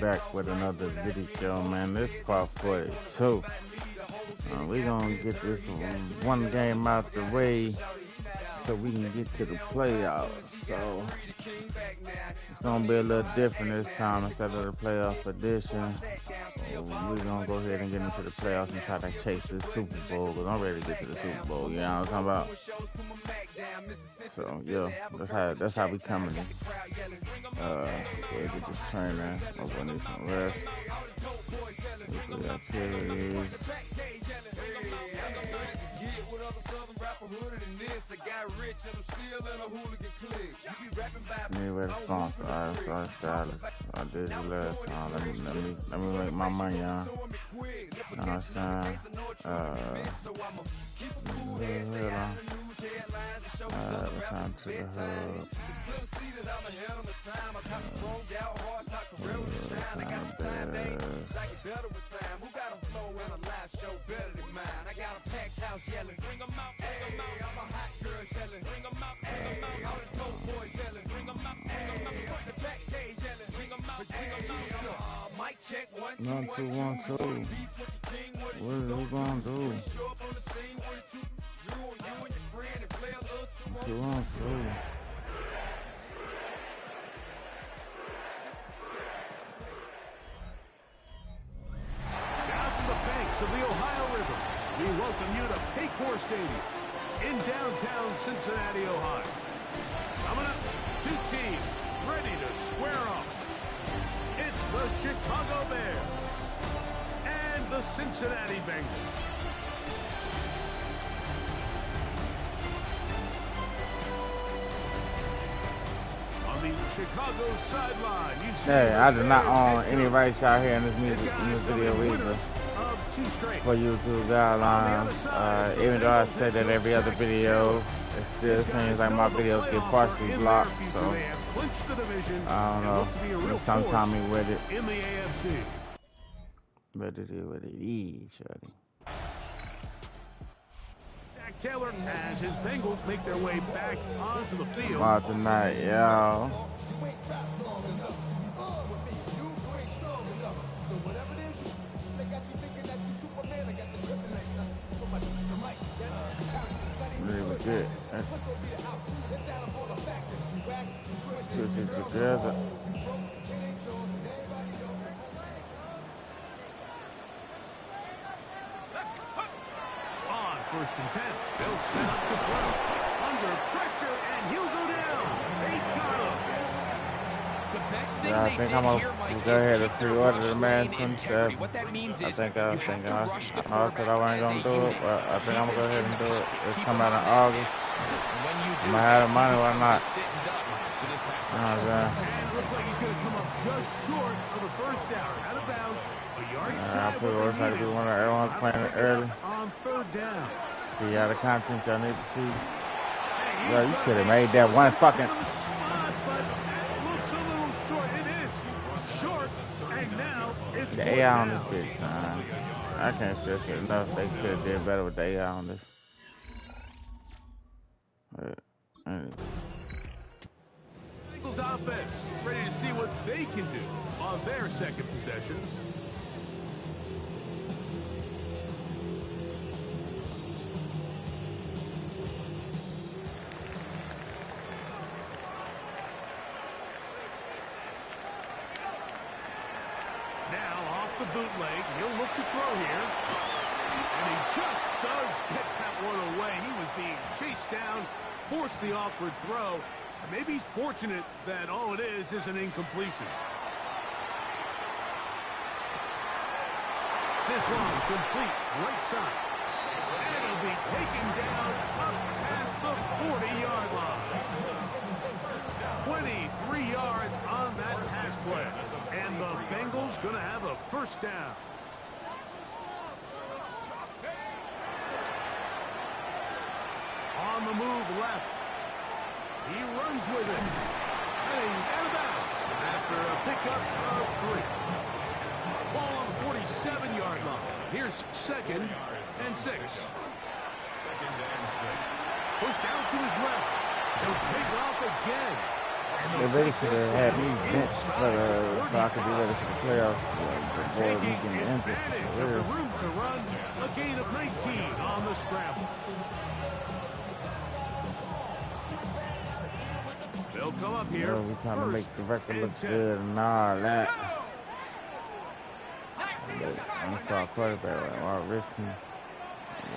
back with another video, man. This part 42. We gonna get this one game out the way so we can get to the playoffs. So it's gonna be a little different this time instead of the playoff edition. We're gonna go ahead and get into the playoffs and try to chase this Super Bowl, because I'm ready to get to the Super Bowl, you know what I'm talking about? So yeah, that's how we coming in. Get this trainer. Hope I need some rest. Weekly activities. Anyway, the sponsor. Alright, so I did it last time. Let me make my money on. You know what I'm saying? Return to the hub. One, two, 1, 2. What are we gonna do? 2, 1, 2. Down from the banks of the Ohio River, we welcome you to Paycor Stadium in downtown Cincinnati, Ohio. Coming up, two teams ready to square off. It's the Chicago Bears and the Cincinnati Bengals. On the Chicago sideline, you see. Hey, I do not own any rights out here in this music in this video either. For YouTube guidelines, even though I say that every other video, it still seems like my videos get partially blocked. So I don't know. Some timing with it. In the AFC. But it is what it is, shorty. Zach Taylor as his Bengals make their way back onto the field. About tonight, yo. Really good. Put it together. On 1st and 10, they'll set up to throw. Under pressure, and he'll go down. They got him. The best thing I think I'm gonna go ahead and pre-order the Madden 27. What that means is I said I wasn't gonna do it, but I think I'm gonna go ahead and do it. It's coming out in August. I'm gonna have the money, why not? And it looks like he's gonna come up just short of a first down. Out of bounds, a yard shy. I pre-order like we want everyone's playing it early. On 3rd down. See all the content y'all need to see. Yo, you could have made that one fucking. Looks a little short. It is short, and now it's The AI on this bitch, man. I can't stress it enough. They could have did better with the AI on this. Bengals offense ready to see what they can do on their second possession. Now off the bootleg, he'll look to throw here. And he just does get that one away. He was being chased down, forced the awkward throw. And maybe he's fortunate that all it is an incompletion. This one complete, right side. And it'll be taken down up past the 40-yard line. 23 yards on that pass play. And the Bengals going to have a first down. On the move left. He runs with it. And he's out of bounds after a pickup of 3. Ball on the 47-yard line. Here's 2nd and 6. Pushed out to his left. He'll take off again. They really should have had me bench for the so I could be ready for the playoffs before we Taking get injured. advantage of the room to run, a gain of 19 on the scramble. They'll come up here. We trying to make the record look 10. good and all that. But I'm gonna start quarterback while risking.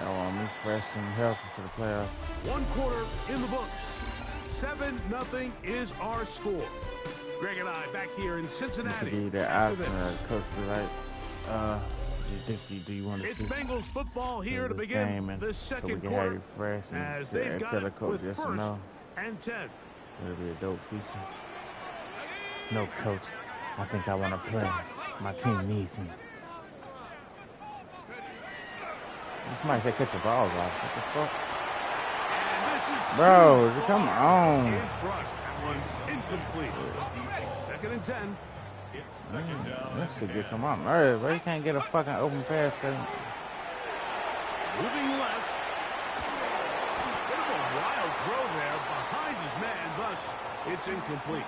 Y'all want me fresh and healthy for the playoffs. 1 quarter in the books. 7-0 is our score. Greg and I back here in Cincinnati. Be the option, coach be like, do you want to it's see Bengals football here to begin the second quarter. Fresh as they've got it with yes 1st and 10. It'll be a dope feature. No, coach. I think I want to play. My team needs me. Somebody said catch the balls off. What the fuck? Bro, come on. In front. That one's incomplete. 2nd and 10. That should get some on nerves, bro. You can't get a fucking open pass. Moving left. Bit of a wild throw there behind his man. Thus, it's incomplete.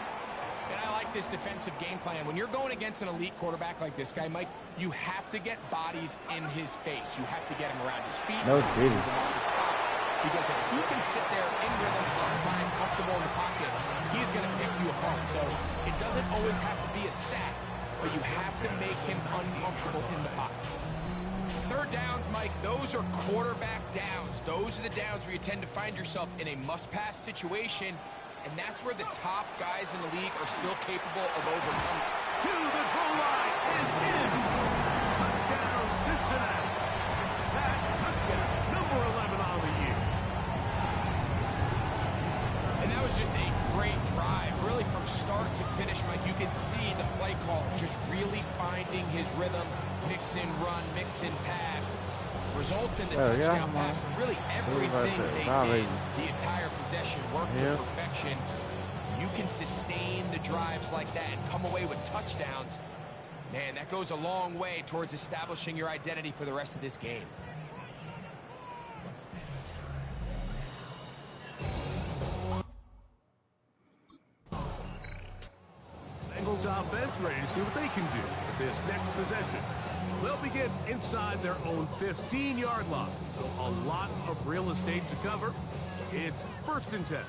And I like this defensive game plan. When you're going against an elite quarterback like this guy, Mike, you have to get bodies in his face. You have to get him around his feet. No kidding. On the spot. Because if he can sit there in rhythm, on time, comfortable in the pocket, he's going to pick you apart. So it doesn't always have to be a sack, but you have to make him uncomfortable in the pocket. 3rd downs, Mike, those are quarterback downs. Those are the downs where you tend to find yourself in a must-pass situation, and that's where the top guys in the league are still capable of overcoming. To the goal line and in. Touchdown, Cincinnati. That touchdown, number 11 on the year. And that was just a great drive, really from start to finish, Mike. You can see the play caller just really finding his rhythm, mix in run, mix in pass. Results in the touchdown pass, but really everything they did, the entire possession worked to perfection. You can sustain the drives like that and come away with touchdowns. Man, that goes a long way towards establishing your identity for the rest of this game. Bengals offense ready to see what they can do with this next possession. They'll begin inside their own 15-yard line, so a lot of real estate to cover. It's 1st and 10.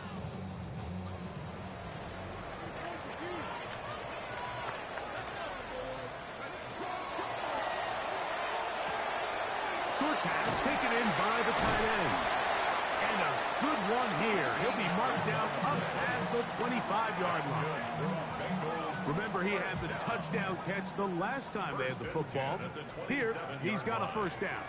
Short pass taken in by the tight end. And a good one here. He'll be marked down up past the 25-yard line. Remember, he had the touchdown catch the last time they had the football. Here, he's got a 1st down.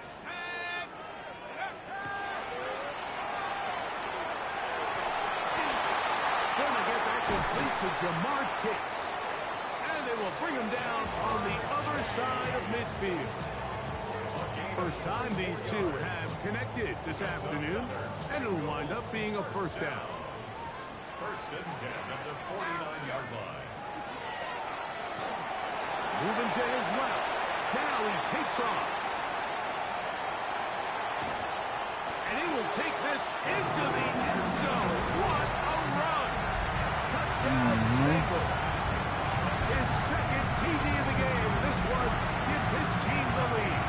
Going to get that complete to Jamar Chase. And they will bring him down on the other side of midfield. First time these two have connected this afternoon, and it'll wind up being a 1st down. 1st and 10 at the 49-yard line. Moving to his left. Now he takes off. And he will take this into the end zone. What a run. Touchdown, Bengals. His 2nd TD of the game. This one gives his team the lead.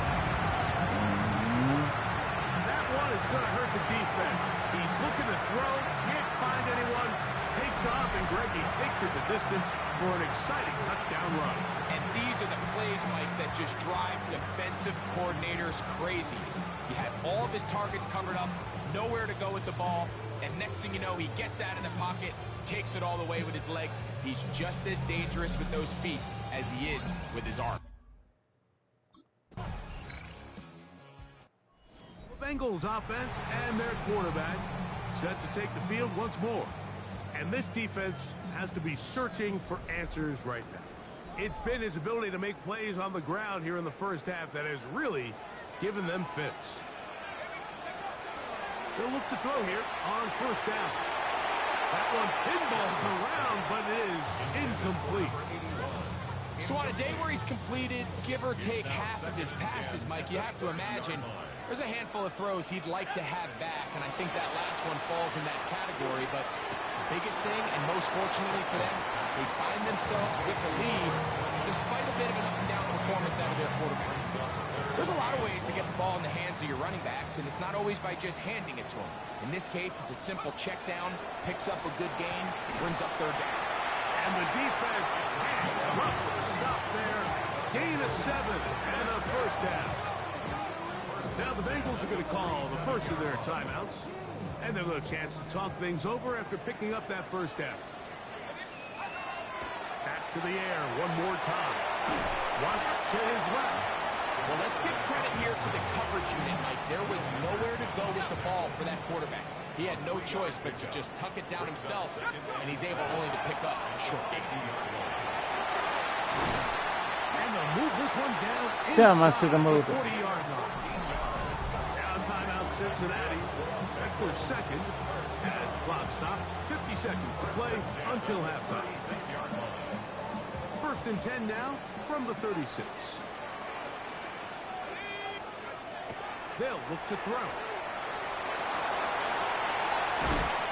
That one is going to hurt the defense. He's looking to throw, can't find anyone, takes off, and Greggy takes it the distance for an exciting touchdown run. And these are the plays, Mike, that just drive defensive coordinators crazy. He had all of his targets covered up, nowhere to go with the ball, and next thing you know, he gets out of the pocket, takes it all the way with his legs. He's just as dangerous with those feet as he is with his arm. Bengals offense and their quarterback set to take the field once more. And this defense has to be searching for answers right now. It's been his ability to make plays on the ground here in the 1st half that has really given them fits. They'll look to throw here on 1st down. That one pinballs around, but it is incomplete. So on a day where he's completed, give or take half of his passes, Mike, you have to imagine there's a handful of throws he'd like to have back, and I think that last one falls in that category. But the biggest thing, and most fortunately for them, they find themselves with the lead. their quarterback. There's a lot of ways to get the ball in the hands of your running backs, and it's not always by just handing it to them. In this case, it's a simple check down, picks up a good gain, brings up third down. And the defense is stop there. Gain of 7 and a first down. Now the Bengals are going to call the first of their timeouts. And they'll have a chance to talk things over after picking up that first down. Back to the air one more time. Rush to his left. Well, let's give credit here to the coverage unit, Mike. There was nowhere to go with the ball for that quarterback. He had no choice but to just tuck it down himself, and he's able only to pick up a short gain. And they'll move this one down Damn, I inside should have moved the it. 40-yard line. Now timeout Cincinnati. That's their second. As the clock stops, 50 seconds to play until halftime. First and 10 now from the 36. They'll look to throw.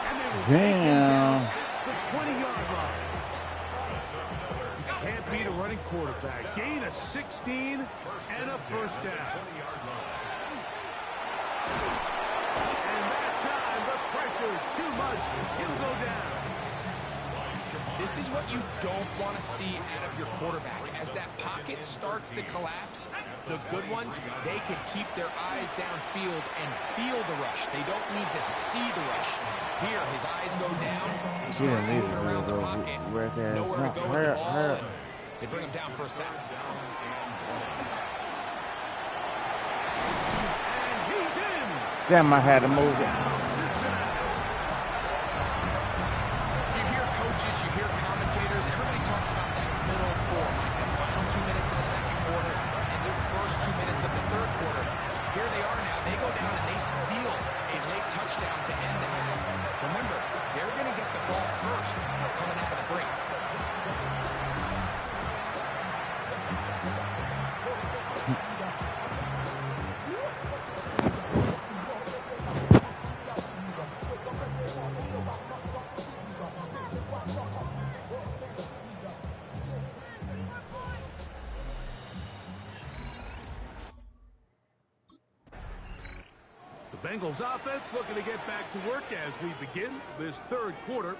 And they will take him down the 20-yard line. Can't beat a running quarterback. Gain of 16 and a first down. And that time, the pressure too much. He'll go down. This is what you don't want to see out of your quarterback. As that pocket starts to collapse, the good ones, they can keep their eyes downfield and feel the rush. They don't need to see the rush. Here, his eyes go down. He starts moving around the pocket. Nowhere to go with the ball. And they bring him down for a sack. And he's in. Damn, I had to move it. You hear coaches, you hear commentators, everybody talks about that middle four, like the final 2 minutes of the second quarter and the first 2 minutes of the third quarter. Here they are now. They go down and they steal a late touchdown to end the half. Remember, they're going to get the ball first coming out of the break. Bengals offense looking to get back to work as we begin this third quarter.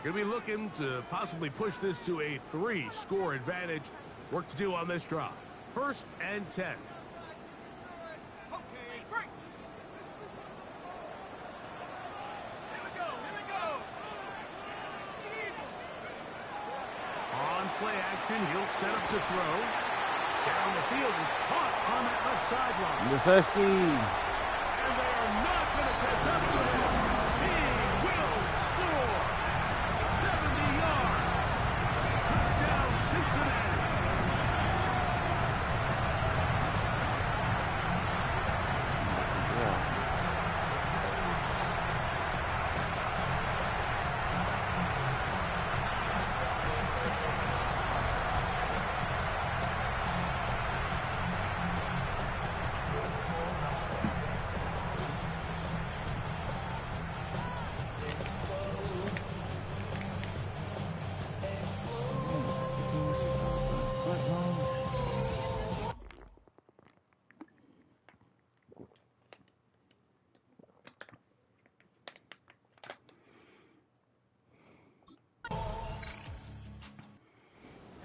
Going to be looking to possibly push this to a 3-score advantage. Work to do on this drive. First and 10. On play action, he'll set up to throw. Down the field, it's caught on that left sideline. Museski. And they are not going to catch up to him. He will score. 70 yards. Touchdown, Cincinnati.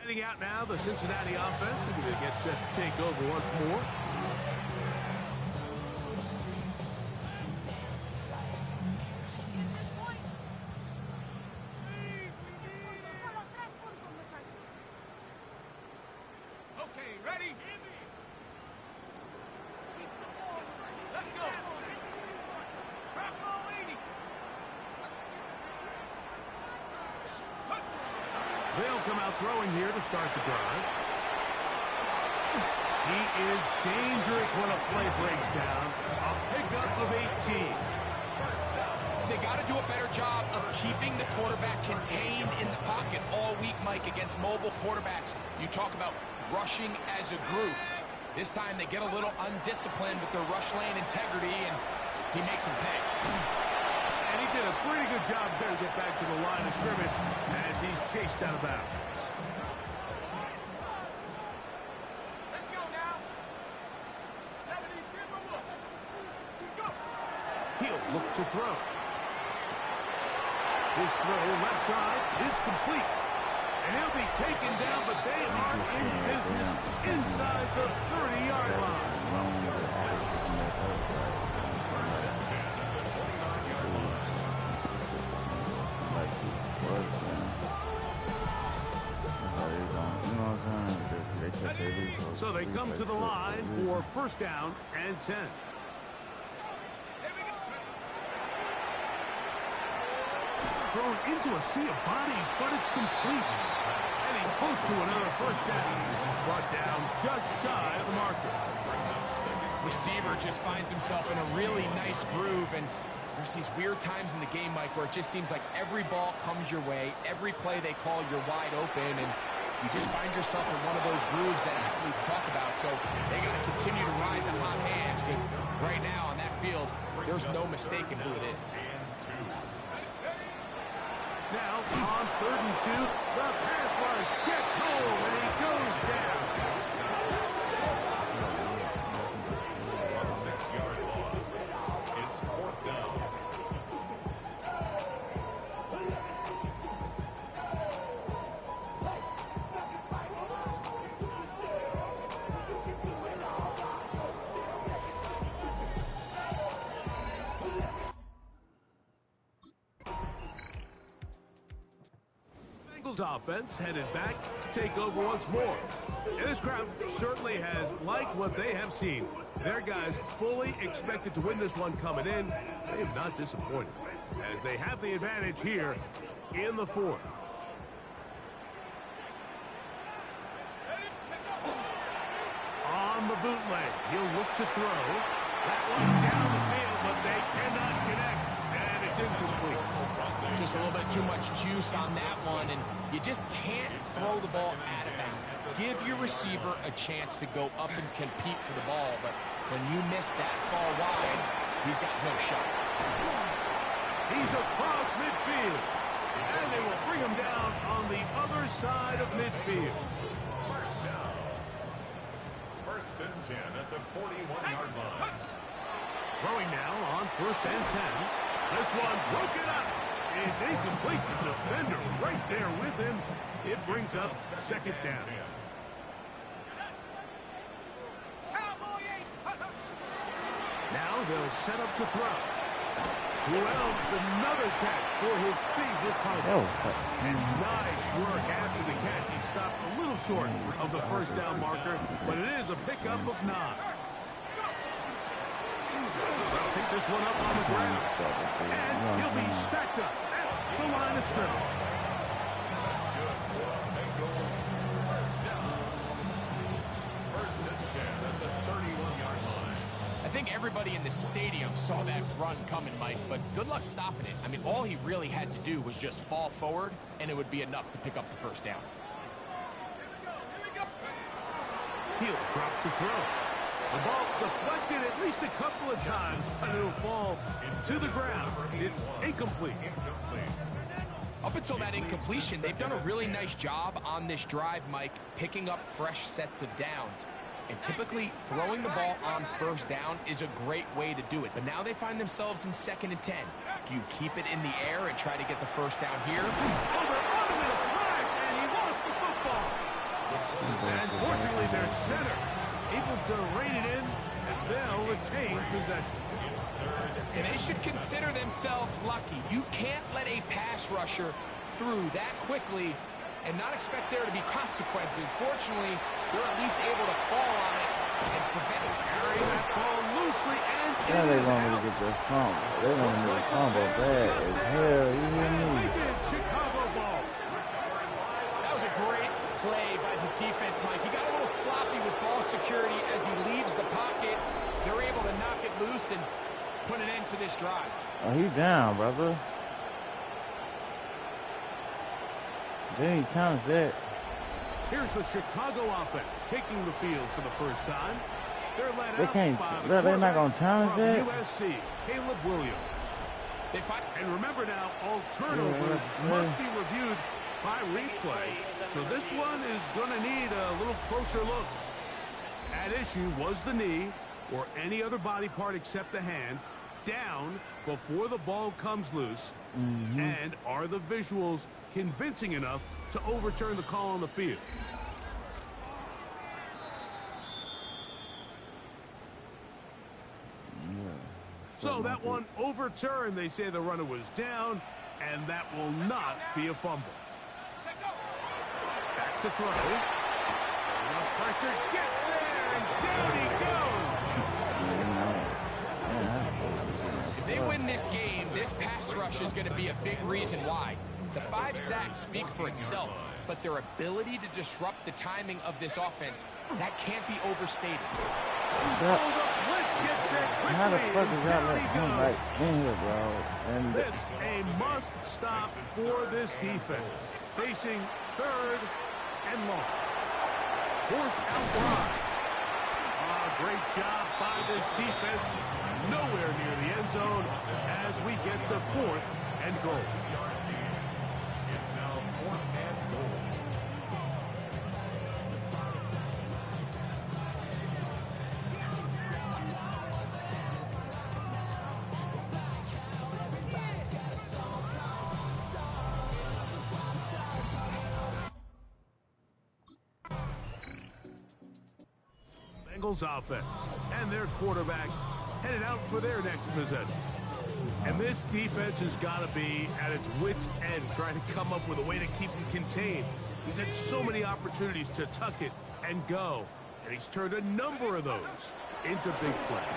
Heading out now, the Cincinnati offense are going to get set to take over once more. Okay, ready? Let's go. They'll come out throwing here to start the drive. He is dangerous when a play breaks down. A pickup of 18. They got to do a better job of keeping the quarterback contained in the pocket all week, Mike, against mobile quarterbacks. You talk about rushing as a group. This time they get a little undisciplined with their rush lane integrity, and he makes them pay. And he did a pretty good job there to get back to the line of scrimmage as he's chased out of bounds. Let's go now. look to throw. His throw left side is complete. And he'll be taken down, but they are in business inside the 30-yard line. So they come to the line for first down and 10. Thrown into a sea of bodies, but it's complete. And he's close to another first down. He's brought down just shy of the marker. Receiver just finds himself in a really nice groove, and there's these weird times in the game, Mike, where it just seems like every ball comes your way, every play they call, you're wide open, and you just find yourself in one of those grooves that athletes talk about. So they got to continue to ride the hot hand, because right now on that field, there's no mistaking who it is. Now, on 3rd and 2, the pass rush gets home, and he goes down. A 6-yard loss. It's 4th down. Bengals offense headed back to take over once more. And this crowd certainly has liked what they have seen. Their guys fully expected to win this one coming in. They have not disappointed, as they have the advantage here in the 4th. On the bootleg, he'll look to throw. That one down the field, but they cannot connect, and it's incomplete. Just a little bit too much juice on that one, and you just can't throw the ball out of bounds. Give your receiver a chance to go up and compete for the ball, but when you miss that far wide, he's got no shot. He's across midfield, and they will bring him down on the other side of midfield. First down. 1st and 10 at the 41-yard line. Throwing now on 1st and 10. This one broken up. It's incomplete. The defender right there with him. It brings up 2nd down. Now they'll set up to throw. Wells, another catch for his favorite target. And nice work after the catch. He stopped a little short of the first down marker, but it is a pickup of 9. They'll pick this one up on the ground. And he'll be stacked up at the line of scrimmage. That's good for the Bengals. First down. 1st and 10 at the 31-yard line. I think everybody in the stadium saw that run coming, Mike, but good luck stopping it. I mean, all he really had to do was just fall forward, and it would be enough to pick up the first down. He'll drop to throw. The ball deflected at least a couple of times, but it'll fall to the ground. It's incomplete. Up until that incompletion, they've done a really nice job on this drive, Mike, picking up fresh sets of downs. And typically, throwing the ball on first down is a great way to do it. But now they find themselves in 2nd and 10. Do you keep it in the air and try to get the first down here? Oh, they're on him in a flash, and he lost the football. And fortunately, their center able to rein it in, and they'll retain possession. And they should consider themselves lucky. You can't let a pass rusher through that quickly and not expect there to be consequences. Fortunately, they're at least able to fall on it and prevent it. Carrying that ball loosely, and Yeah, they want me to get this fumble. They want me to fumble bad as hell. You hear me? Chicago ball. That was a great play by the defense, Mike. He got a little sloppy with ball security as he leaves the pocket. They're able to knock it loose and put an end to this drive. Oh, he down, brother. Then he challenged that. Here's the Chicago offense taking the field for the first time. They're led They out can't. by the They're not gonna challenge from that. USC, Caleb Williams. They fight. And remember now, all turnovers must be reviewed by replay. So this one is going to need a little closer look. At issue was the knee or any other body part except the hand. down before the ball comes loose? And are the visuals convincing enough to overturn the call on the field? So that one overturned. They say the runner was down, and that will not be a fumble. Back to throw. The pressure gets there, and down he goes. If they win this game, this pass rush is going to be a big reason why. The 5 sacks speak for itself, but their ability to disrupt the timing of this offense, that can't be overstated. How the fuck is that let him right in here, bro? And this a must stop for this defense. Facing 3rd and long. Forced out wide. Great job by this defense. Nowhere near the end zone as we get to 4th and goal. It's now 4th and goal. Bengals offense and their quarterback headed out for their next possession. And this defense has got to be at its wits' end trying to come up with a way to keep him contained. He's had so many opportunities to tuck it and go, and he's turned a number of those into big plays.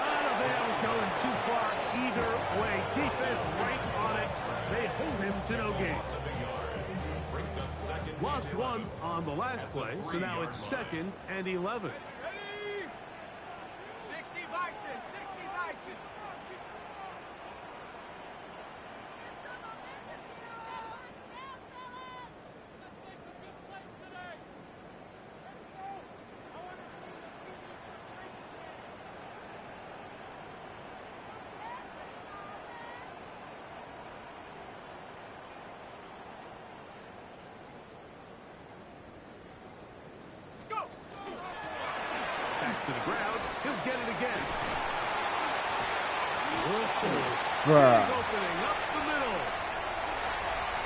I don't think that was going too far either way. Defense right on it. They hold him to no gain. Lost one on the last play, so now it's 2nd and 11. 60 Bison, 60 Bison. To the ground, he'll get it again. bruh. Opening up the middle.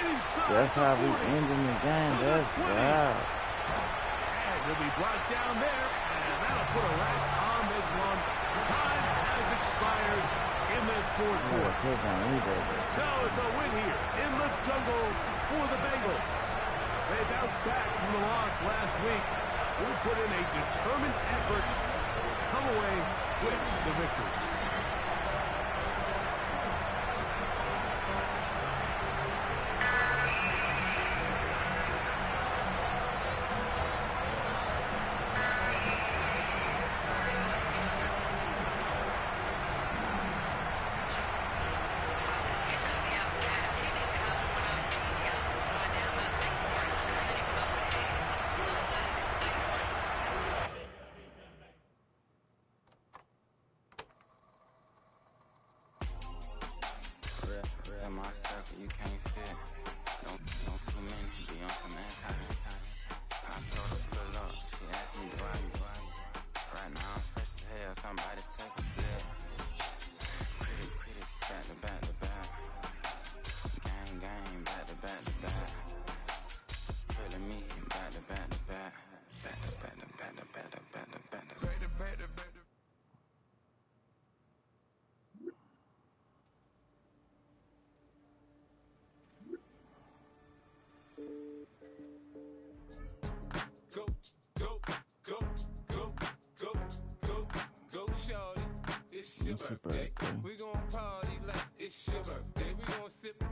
Inside That's how we the 40. ending the game. That's wow. And he'll be brought down there, and that'll put a wrap on this one. Time has expired in this 4th quarter. So it's a win here in the jungle for the Bengals. They bounced back from the loss last week. We'll put in a determined effort to come away with the victory. You can't fit. Don't too many. Be on some anti. I told her pull up. She asked me do I. Right now I'm fresh as hell. Somebody take a flip. Pretty. Back to back to back. Gang. Back to back to back. Trilling me. Back to back to back. Back to back to back to back to back to back to back to back to back. It's your birthday. We gon' party like it's your birthday. We gon' sip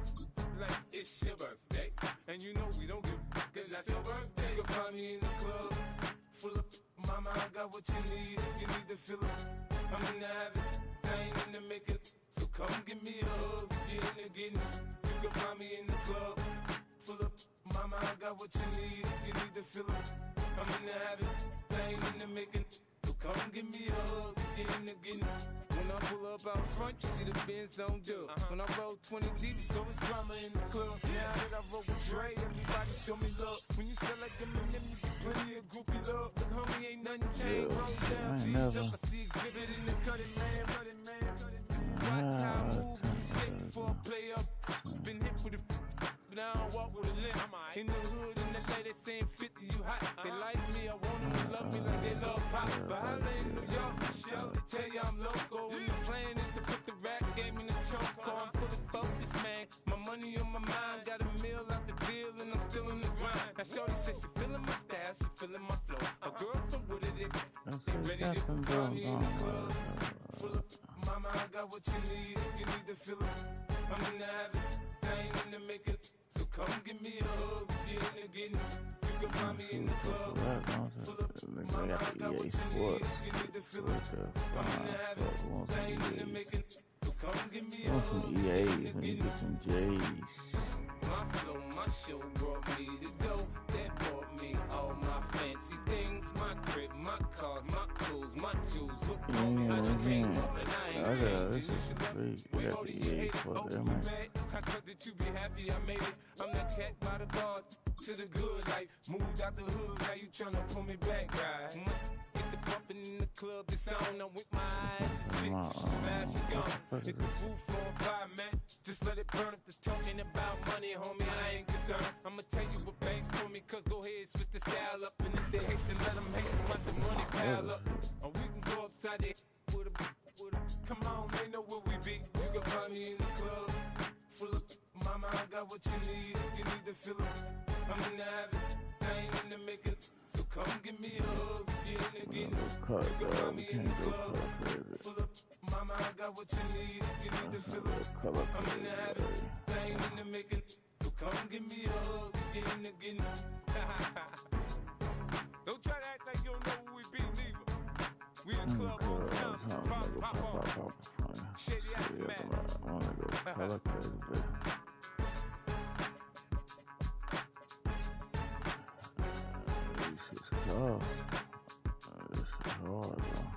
like it's your birthday. And you know we don't give cause that's your birthday. You'll find me in the club full of mama, I got what you need if you need to fill up. I'm in the habit, I ain't in the making. So come give me a hug if you're in the getting. You can find me in the club full of mama, I got what you need if you need to fill up. I'm in the habit, I ain't in the making. So come give me a hug, get in the getting. When I pull up out front, you see the Benz on dub. When I roll 20 deep, so it's drama in the club. Now that I roll with Dre, everybody show me love. When you sell like them and them, you get plenty of groupie love. Look, homie, ain't nothing changed. Roll down, G's up, I see exhibit in the cutting, man, running. here saying 50, you hot. They like me, I want them to love me like they love pop. But I lay in New York, Michelle, they tell you I'm local. And the plan is to put the rap game in the choke. I'm fully focused, man. My money on my mind, got a meal out the deal, and I'm still in the grind. Now shorty says she feeling my style, she feeling my flow. A girl from Wooded, they ready to find me in the club. Full of mama, I got what you need if you need to fill it. I'm in the habit, I ain't in the making. So come give me a hug, you in the getting. You can find me in the club. Full of mama, I got what you need if you need to fill it. I'm in the habit, I ain't in the making. So come give me a hug, some EAs and get some J's. My flow, my show brought me to go. That brought me all my fancy things. My crib, my cars, my clothes, my shoes. Look, I can't move and I ain't changing. You should love me. We all the hate it. Oh, you mad? I thought that you be happy I made it. I'm that cat by the guards to the good life. Moved out the hood, now you tryna pull me back, right? Get the bumpin' in the club, it's on. I'm with my eyes to chicks. She smash, she gone. Hit the roof on fire, man. Just let it burn if the talking about money, homie, I ain't concerned. I'ma tell you what banks told me, cause go ahead, switch the style up. And if they hate, then let them hate, let the money pile up. Or we can go upside there with a, come on, they know where we be. You can find me in the club, full of, mama, I got what you need, if you need to fill it. I'm in the habit, I ain't in the making. So come give me a hug, you in the getting. You can find me in the club, full of, mama, I got what you need, if you need to fill it. I'm in the habit, I ain't in the making. So come give me a hug, you in the getting. Don't try to act like you don't know who we be, neither. We in the club all the time, pop off. Shady aftermath. I wanna go color crazy. This is tough. This is hard, though.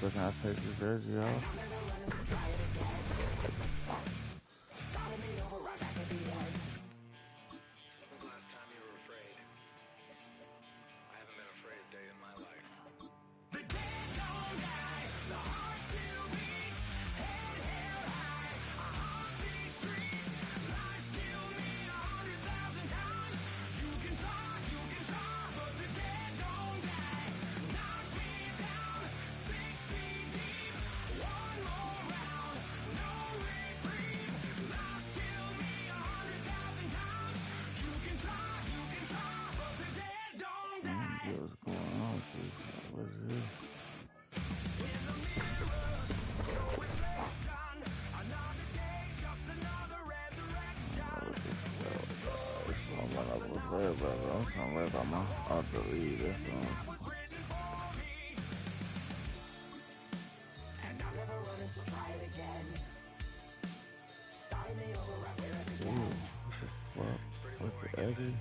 So can I take this jersey off? What's going on? What is this? I'm trying to rap out my auto read. That's what's the edge?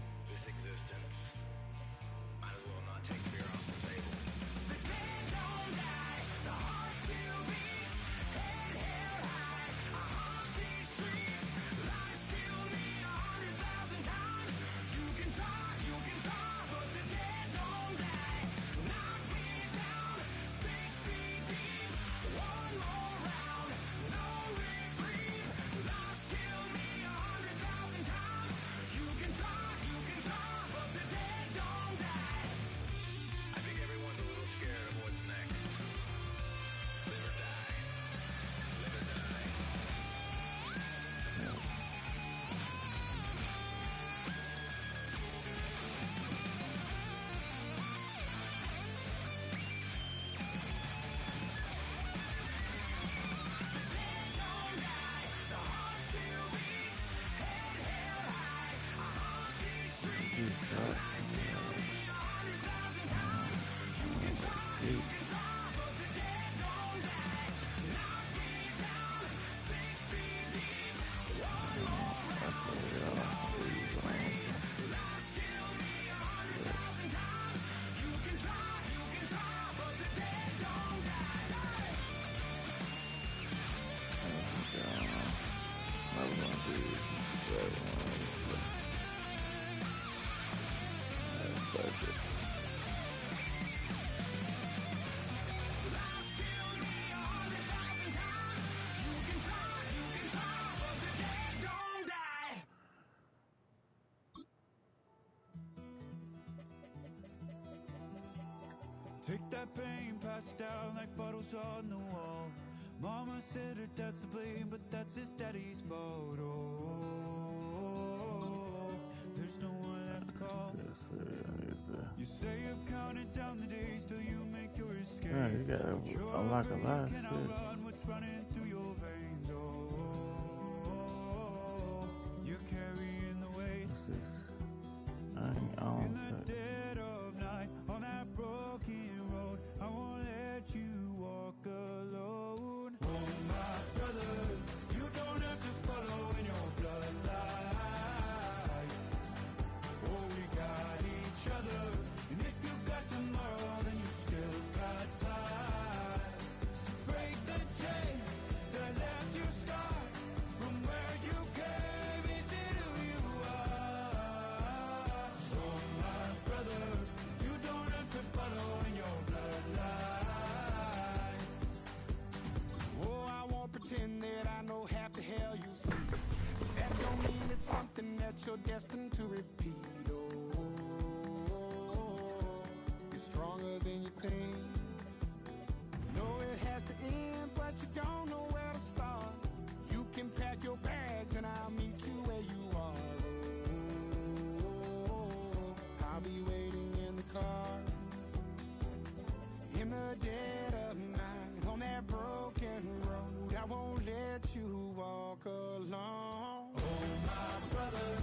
Take that pain, pass it down like bottles on the wall. Mama said her dad's to blame, but that's his daddy's fault. Oh, there's no one left to call. You stay up counting down the days till you make your escape. Yeah, you gotta unlock a lot of shit. What's running through your veins? Oh, you're carrying the weight. In the dead of night, on that broken road, I won't let you walk alone. Oh, my brother, you don't have to follow in your bloodline. Oh, we got each other, and if you got tomorrow, then you still got time to break the chain that left you scarred from where you came. Is it who you are? Oh, my brother, you don't have to follow in your bloodline. Oh, I won't pretend that I know half the hell you see. That don't mean it's something that you're destined to repeat. You're stronger than you think. Know it has to end, but you don't know where to start. You can pack your bags and I'll meet you where you are. Oh, I'll be waiting in the car. In the dead of night, on that broken road, I won't let you walk alone. Oh, my brother,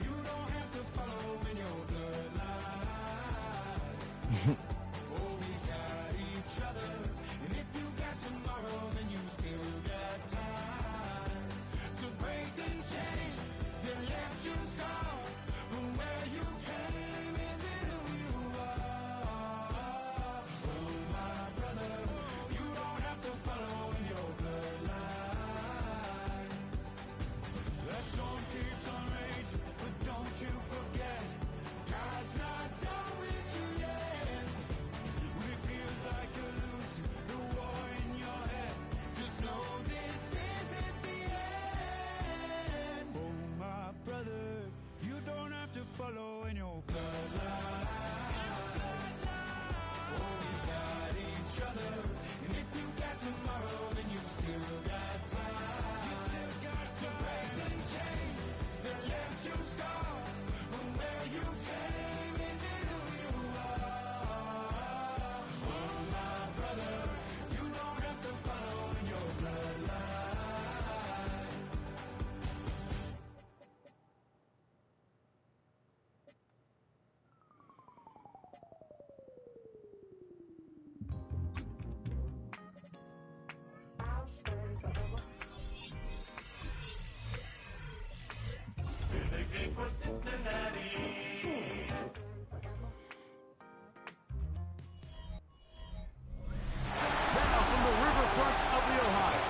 you don't have to follow in your bloodline. Oh, we got each other, and if you got tomorrow, then you still got time to break these chains that left you scarred from where you came. Is it who you are? Oh, my brother, you don't have to follow in your bloodline. The storm keeps on raging, but don't you forget, God's not done with you yet. When it feels like you're losing the war in your head, just know this isn't the end. Oh, my brother, you don't have to follow in your bloodline. Oh, we got each other, and if you got tomorrow, then you still got time. You still got to break these chains that left you scarred from where you came. Is it who you are? Oh, my brother, you don't have to follow in your bloodline. Now from the riverfront of the Ohio,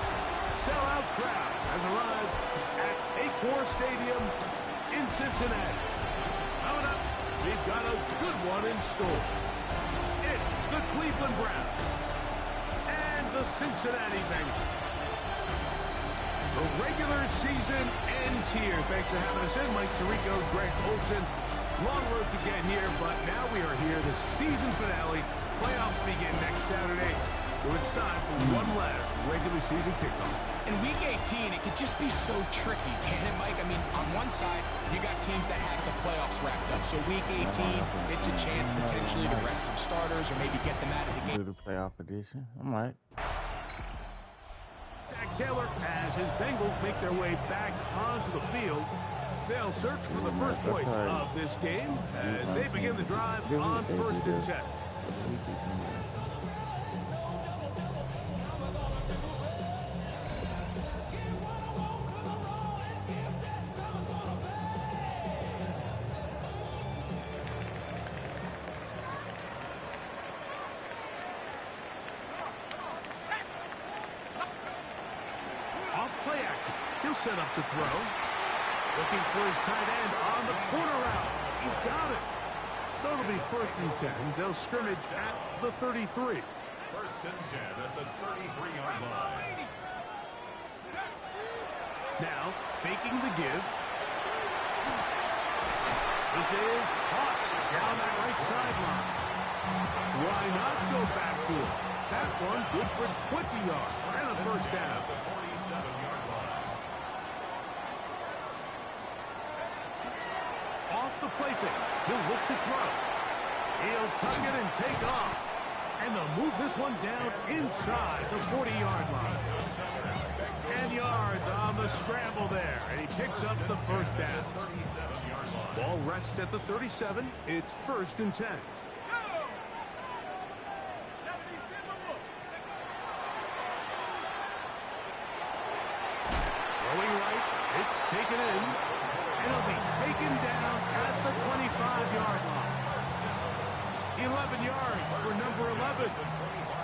sellout crowd has arrived at Paycor Stadium in Cincinnati. Coming up, we've got a good one in store. It's the Cleveland Browns and the Cincinnati Bengals. The regular season ends here. Thanks for having us in, Mike Tirico, Greg Olson. Long road to get here, but now we are here. The season finale. Playoffs begin next Saturday. So it's time for one last regular season kickoff. In Week 18, it could just be so tricky, can't it, Mike? I mean, on one side, you got teams that have the playoffs wrapped up. So Week 18, it's a chance potentially to rest some starters or maybe get them out of the game. Do the playoff edition. I'm right. Zach Taylor, as his Bengals make their way back onto the field, they'll search for the first point of this game as they begin the drive on 1st and 10. Off play action. He'll set up to throw. Looking for his tight end on the corner route. He's got it. So it'll be 1st and 10. They'll scrimmage at the 33. 1st and 10 at the 33-yard line. Now, faking the give. This is caught down that right sideline. Why not go field. That one good for 20 yards and a first down. The 47-yard line. Off the play fake. He'll look to throw. He'll tuck it and take off. And they'll move this one down inside the 40-yard line. 10 yards on the scramble there. And he picks up the first down. 37-yard line. Ball rests at the 37. It's 1st and 10. Throwing right. It's taken in. And it'll be taken down at the 25-yard line. 11 yards for number 11.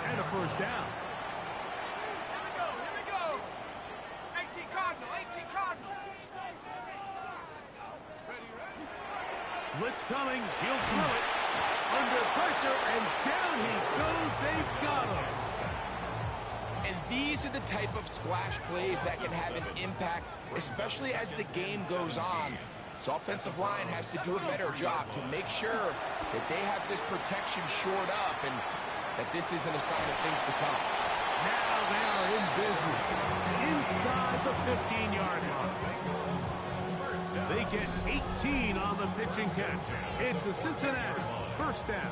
And a first down. Here we go. 18 Cardinal, 18 Cardinal. Blitz coming. He'll throw it. Under pressure, and down he goes. They've got him. And these are the type of splash plays that can have an impact, especially as the game goes on. So offensive line has to do a better job to make sure that they have this protection shored up and that this isn't a sign of things to come. Now they are in business. Inside the 15-yard line. They get 18 on the pitch and catch. It's a Cincinnati first down.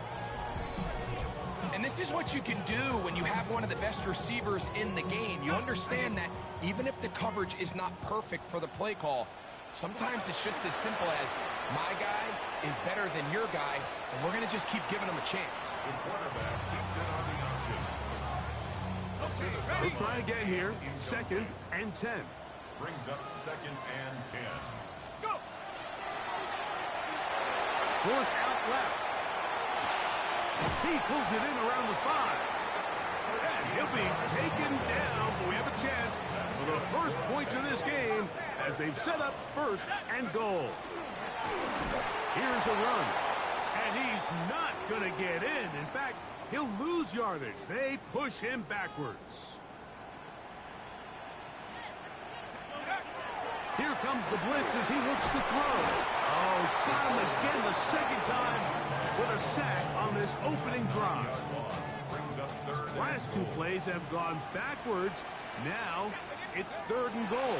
And this is what you can do when you have one of the best receivers in the game. You understand that even if the coverage is not perfect for the play call, sometimes it's just as simple as my guy is better than your guy, and we're going to just keep giving him a chance. The quarterback keeps it on the option. Up to the They'll try again here. 2nd and 10. Brings up 2nd and 10. Go! Forced out left. He pulls it in around the 5. And he'll be taken down, but we have a chance for the first points of this game as they've set up 1st and goal. Here's a run. And he's not going to get in. In fact, he'll lose yardage. They push him backwards. Here comes the blitz as he looks to throw. Oh, got him again the second time with a sack on this opening drive. Brings up 3rd. Last 2 plays have gone backwards. Now it's 3rd and goal.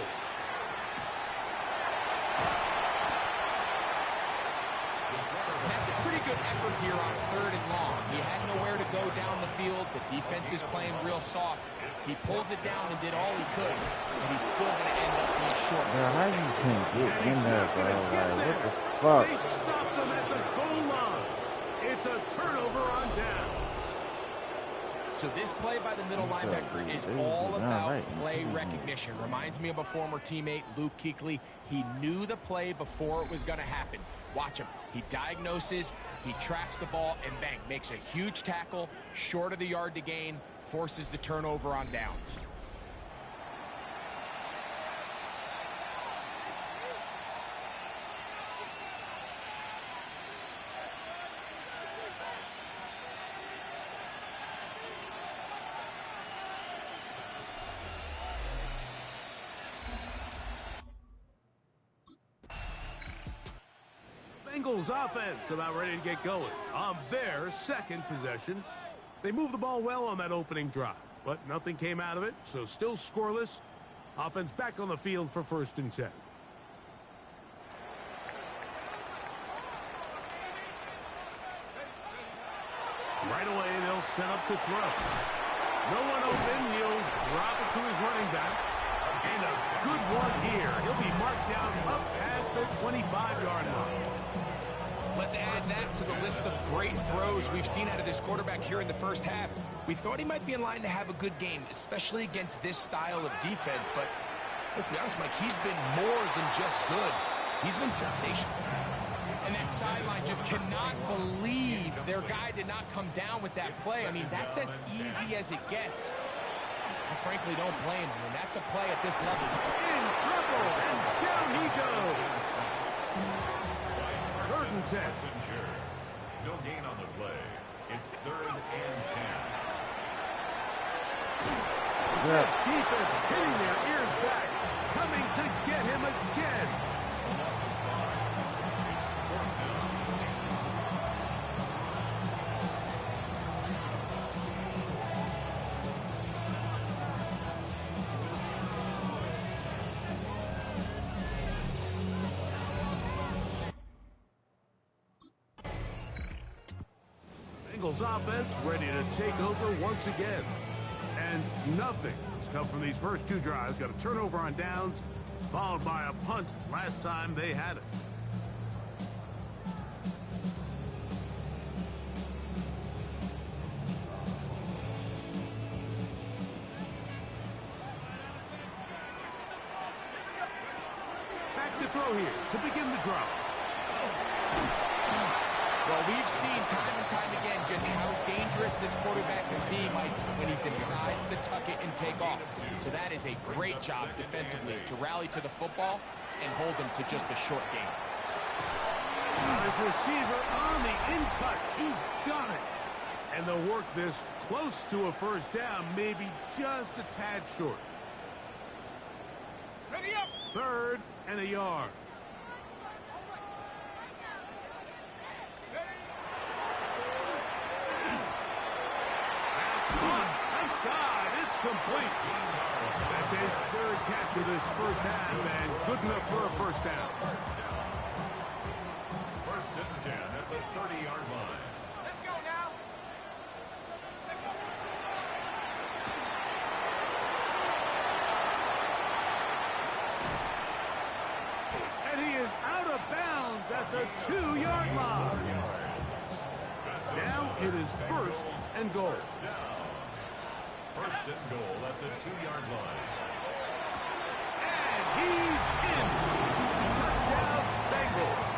That's a pretty good effort here on 3rd and long. He had nowhere to go down the field. The defense is playing real soft. He pulls it down and did all he could, but he's still going to end up being short. Bro, how you can't get in there, bro? Like, what the They fuck? stop them at the goal line. It's a turnover on downs. So this play by the middle linebacker is all about play recognition. Reminds me of a former teammate, Luke Kuechly. He knew the play before it was going to happen. Watch him. He diagnoses, he tracks the ball, and bang, makes a huge tackle, short of the yard to gain, forces the turnover on downs. Bengals offense about ready to get going on their 2nd possession. They moved the ball well on that opening drive, but nothing came out of it, so still scoreless. Offense back on the field for 1st and 10. Right away, they'll set up to throw. No one open. He'll drop it to his running back. And a good one here. He'll be marked down up past the 25-yard line. Let's add that to the list of great throws we've seen out of this quarterback here in the first half. We thought he might be in line to have a good game, especially against this style of defense. But let's be honest, Mike, he's been more than just good. He's been sensational. And that sideline just cannot believe their guy did not come down with that play. I mean, that's as easy as it gets. I frankly don't blame him. I mean, that's a play at this level. In trouble, and down he goes. 3rd and 10. No gain on the play. It's 3rd and 10. The defense hitting their ears back, coming to get him again. Loss of 5. It's 4th down. Bengals offense ready to take over once again. And nothing has come from these first two drives. Got a turnover on downs, followed by a punt last time they had it. Back to throw here to begin the drive. Well, we've seen time and time again just how dangerous this quarterback can be, Mike, when he decides to tuck it and take off. So that is a great job defensively to rally to the football and hold him to just a short game. His receiver on the in-cut. He's got it. And they'll work this close to a first down, maybe just a tad short. Ready up. 3rd and a yard. Nice side. It's complete. That's his 3rd catch of this first half, and good enough for a first down. 1st and 10 at the 30-yard line. Let's go now. And he is out of bounds at the 2-yard line. Now it is 1st and goal. 1st and goal at the 2-yard line. And he's in. Touchdown, Bengals.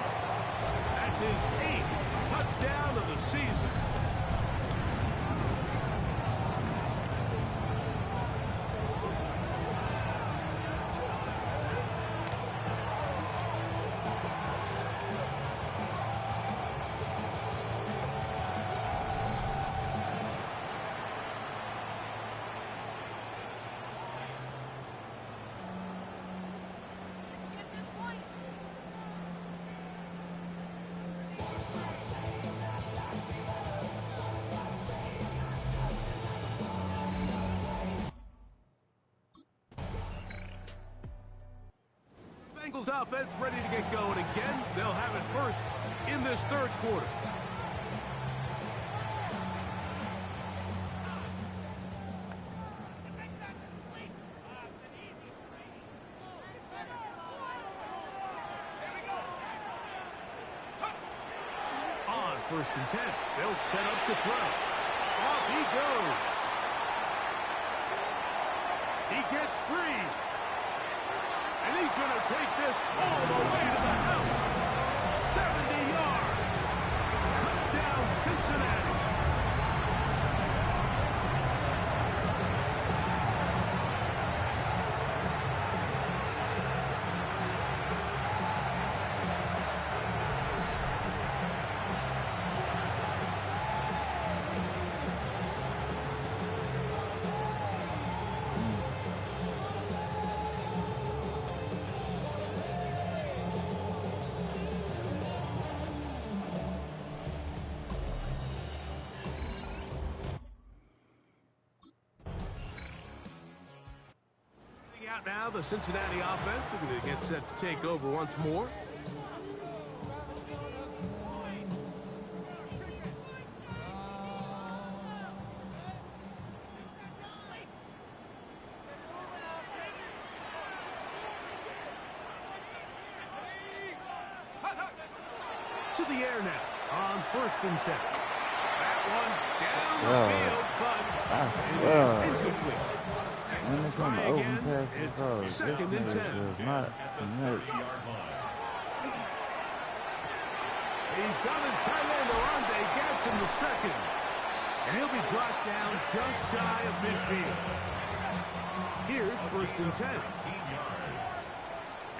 That's his 8th touchdown of the season. Bengals offense ready to get going again. They'll have it first in this 3rd quarter. On 1st and 10, they'll set up to throw. Off he goes. He gets free. And he's going to take this all the way to the house. 70 yards. Touchdown, Cincinnati. Out now, the Cincinnati offense are going to get set to take over once more. To the air now on 1st and 10. That one down the field, but it is incomplete. When it's on the Try open again. pass, It's 2nd and 10. does not connect. He's got his tight end, Orlando Gadsden, the 2nd. And he'll be brought down just shy of midfield. Here's 1st and 10. 18 yards.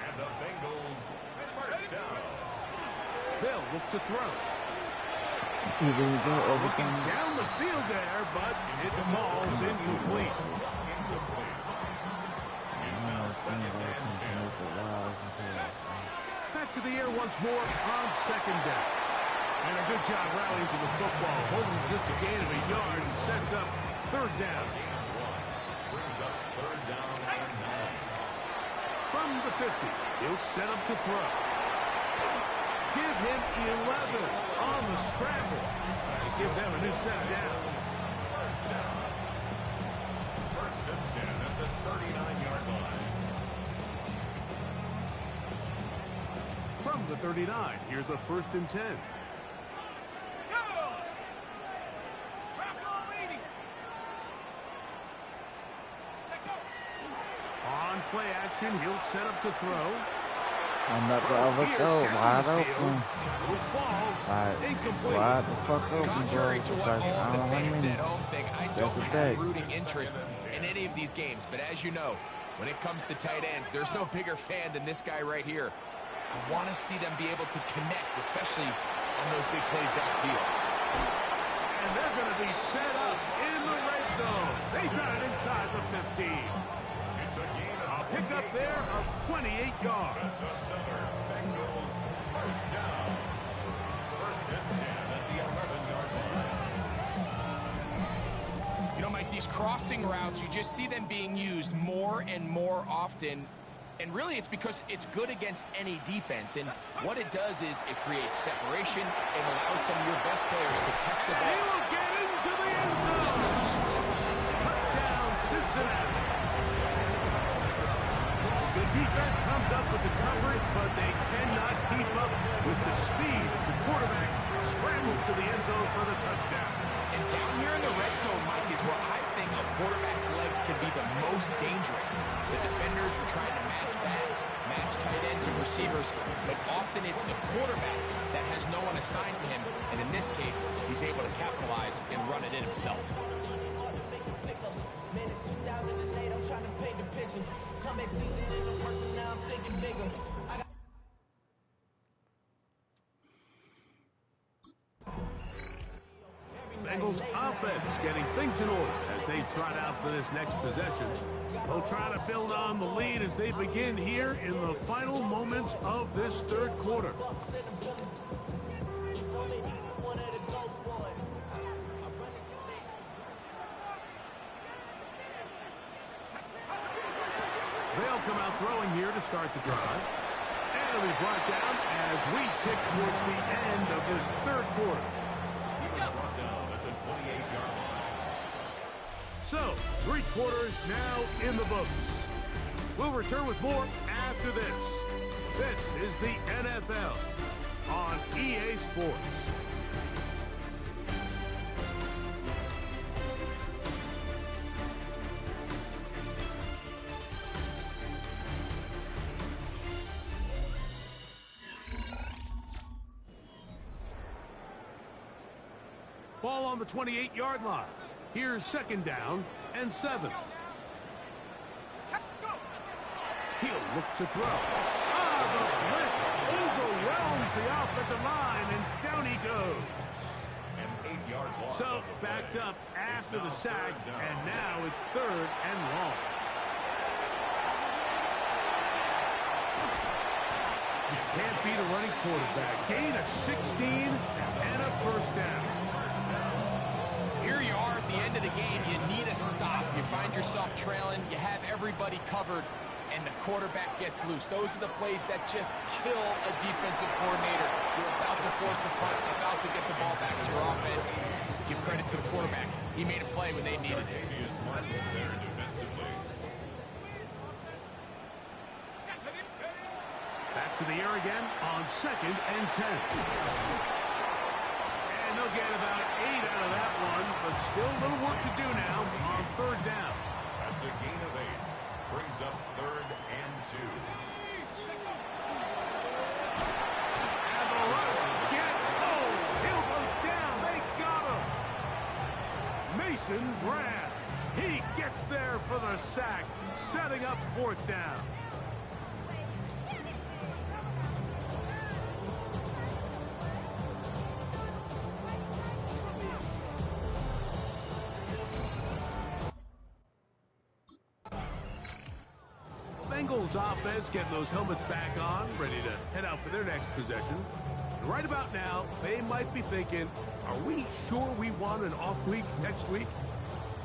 And the Bengals first down. They'll look to throw. Looking Looking down the field there, but it falls incomplete. Back to the air once more on 2nd down. And a good job rallying to the football, holding just a gain of a yard and sets up 3rd down. Brings up 3rd down and 9. From the 50, he'll set up to throw. Give him 11 on the scramble. They give them a new set down. First and 10 at the 39-yard line. From the 39, here's a first and 10. On play action, he'll set up to throw. Another overthrow, wide open. Will fall. Incomplete. Wide the fuck open, Contrary to bro. what Like, all I the don't know how fans many. at home think, I That's don't a have fact. rooting interest in any of these games. But as you know, when it comes to tight ends, there's no bigger fan than this guy right here. I want to see them be able to connect, especially on those big plays downfield. And they're going to be set up in the red zone. They've got it inside the 15. It's a gain of Pick up there of 28 yards. That's another Bengals first down. First and 10 at the 11-yard line. You know, Mike, these crossing routes, you just see them being used more and more often. And really, it's because it's good against any defense. And what it does is it creates separation and allows some of your best players to catch the He ball. will get into the end zone. Touchdown, Cincinnati. The defense comes up with the coverage, but they cannot keep up with the speed as the quarterback scrambles to the end zone for the touchdown. And down here in the red zone, Mike, is where I think a quarterback's legs can be the most dangerous. The defenders are trying to match backs, match tight ends and receivers, but often it's the quarterback that has no one assigned to him, and in this case, he's able to capitalize and run it in himself. Bengals offense getting things in order as they trot out for this next possession. They'll try to build on the lead as they begin here in the final moments of this third quarter. They'll come out throwing here to start the drive. And it'll be brought down as we tick towards the end of this third quarter. Brought down at the 28-yard line. So, 3 quarters now in the books. We'll return with more after this. This is the NFL on EA Sports. Ball on the 28-yard line. Here's second down and 7. He'll look to throw. The blitz overwhelms the offensive line, and down he goes. An 8-yard loss. So, backed up after the sack, and now it's third and long. You can't beat a running quarterback. Gain of 16 and a first down. Here you are at the end of the game. You need a stop. You find yourself trailing. You have everybody covered, and the quarterback gets loose. Those are the plays that just kill a defensive coordinator. You're about to force a punt, about to get the ball back to your offense. Give credit to the quarterback. He made a play when they needed it. He is marked there defensively. Back to the air again on second and 10. And they'll get about 8 out of that one, but still a little work to do now on third down. That's a gain of 8. Brings up third and 2. And the rush gets, he'll go down. They got him. Mason Graham. He gets there for the sack, setting up fourth down. Bengals offense getting those helmets back on, ready to head out for their next possession. And right about now, they might be thinking, are we sure we want an off week next week?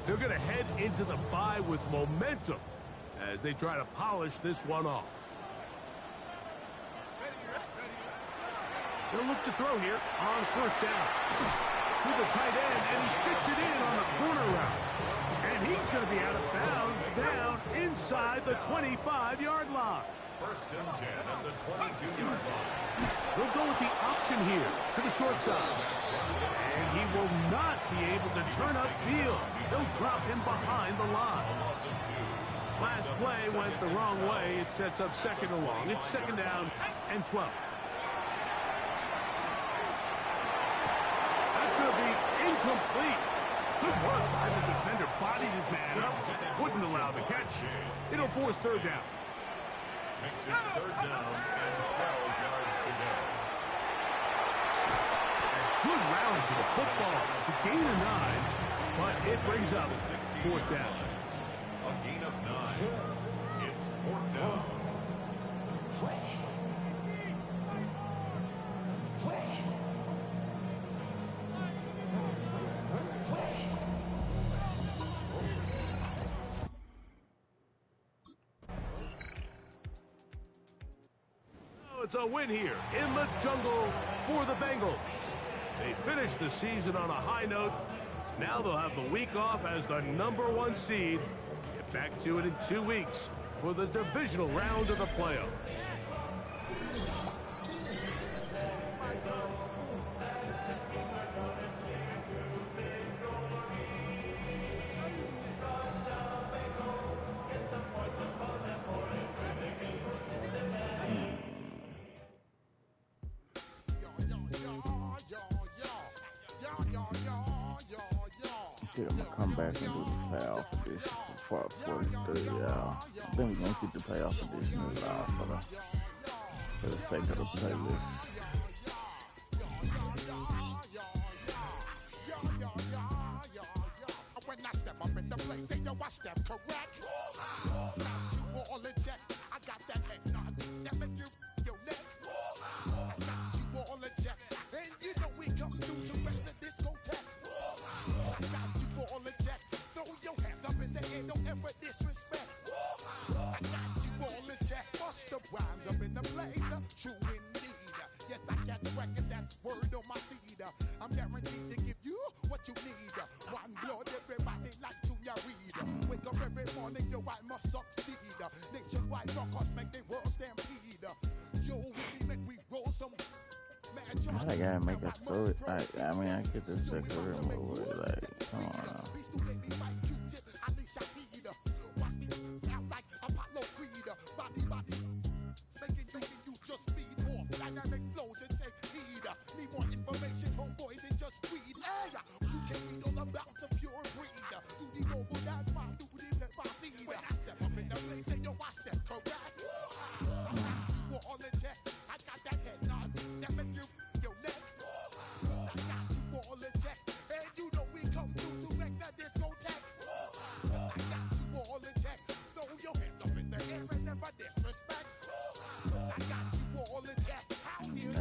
They're going to head into the bye with momentum as they try to polish this one off. He'll look to throw here on first down. To the tight end, and he fits it in on the corner route. And he's going to be out of bounds down inside the 25-yard line. First and 10 at the 22-yard line. He'll go with the option here to the short side. And he will not be able to turn upfield. He'll drop him behind the line. Last play went the wrong way. It sets up second and long. It's second down and 12. That's going to be incomplete. Good work by the defender. Bodied his man up. Wouldn't allow the catch. It'll force third down. Makes it third down and 12 yards to go. Good rally to the football. It's a gain of 9, but it brings up fourth down. A gain of 9. It's fourth down. It's a win here in the jungle for the Bengals. They finished the season on a high note. Now they'll have the week off as the #1 seed. Get back to it in 2 weeks for the divisional round of the playoffs. I think I'm gonna come back and do the playoff edition for part 43, y'all. I think we're gonna keep the playoff edition alive for the sake of the playlist. When I step up in the place, say yo, I step correct. Got you all in check. I got that head nod that make you your neck. I got you all in check, and you know we come through to rest the discotheque. I got you all in check. Throw your hands up in the air, don't ever disrespect. I got you all in check. Bust the rhymes up in the blazer, true indeed. Yes, I got record, that's word on my seed. I'm guaranteed to give you what you need. One blood, everybody like Junior Reed. Wake up every morning, yo, I must succeed. Nationwide rockers make the world stampede. Yo, we make we roll some. How that guy make us throw it? I mean, I get this career move. Like, come on now. You just feed more dynamic flows and take heed. Need more information, homeboy, than just read. Hey, you can read all about the pure breed. Do the mobile dance, man, do the pep I see. When I step up in the place, say yo, I step correct. You all in check. I got that head nod that make you your neck. I got you all in check, and you know we come through to wreck the discotheque. I got you all in check. Throw your hands up in the air and never disrespect. I got you all in check. How dare you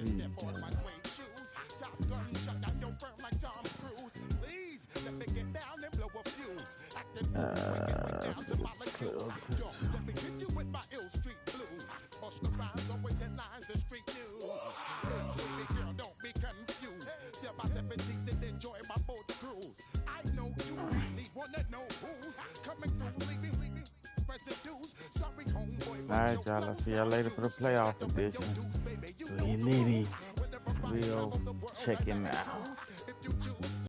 step on my suede shoes? Top gun shut down your firm like Tom Cruise. Please let me get down and blow a fuse. Acting down to my liquor. Yo, let me hit you with my ill street blues. Bust the rhymes, always headlines, the street news. Baby girl, don't be confused. Sell my 17s and enjoy my boat cruise. I know you really wanna know who's coming through, leaving residues. Sorry, homeboy. Alright, y'all. I'll see y'all later for the playoff edition. Rio Checking out.